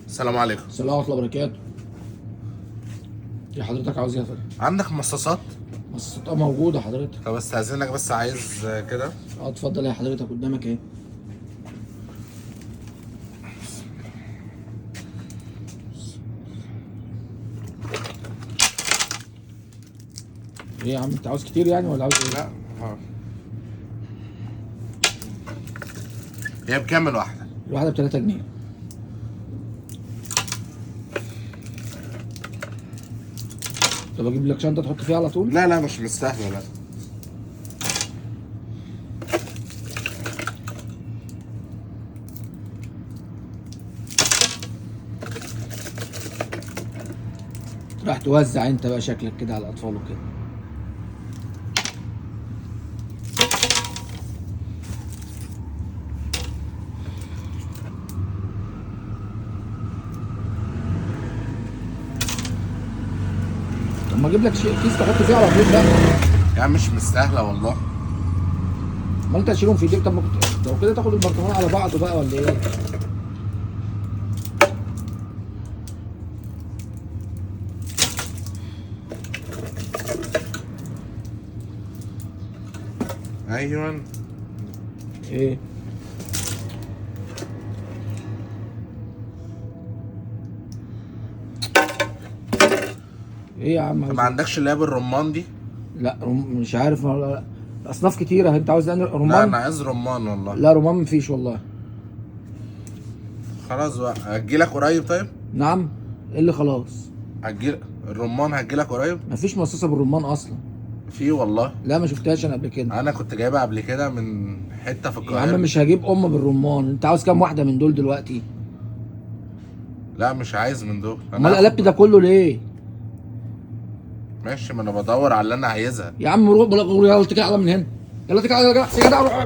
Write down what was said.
السلام عليكم. السلام ورحمة الله وبركاته. يا حضرتك عاوز ايه يا فندم؟ عندك مصاصات؟ مصاصات موجودة حضرتك. طب استاذنك بس عايز كده. اتفضل يا حضرتك قدامك ايه؟ ايه يا عم انت عاوز كتير يعني ولا عاوز ايه؟ لا هي بكام الواحدة؟ الواحدة ب3 جنيه. طب اجيب لك شنطة تحط فيها على طول؟ لا لا مش مستاهلة لا. راح توزع انت بقى شكلك كده على الاطفال وكده. طب ما اجيب لك كيس تحط فيه على طول بقى. يعني مش مستاهلة والله. ما انت هتشيلهم في ايديك. طب ما كنت لو كده تاخد البرطمان على بعضه بقى ولا ايه؟ ايوه. ايه؟ ايه يا عم ما عندكش اللي هي بالرمان دي؟ لا مش عارف اصناف كتيره. انت عاوز رمان؟ لا انا عايز رمان والله. لا رمان مفيش والله. خلاص بقى هجيلك قريب. طيب نعم. ايه اللي خلاص؟ الرمان هجيلك قريب. مفيش مصاصه بالرمان اصلا. في والله. لا ما شفتهاش انا قبل كده. انا كنت جايبها قبل كده من حتة في يا القاهرة. عم مش هجيب بالرمان. انت عاوز كام واحده من دول دلوقتي؟ لا مش عايز من دول. امال قلبت ده كله ليه؟ ماشي ما انا بدور على اللي انا عايزها. يا عم روح يلا اتكل على من هنا. يلا اتكل على يا جدع روح.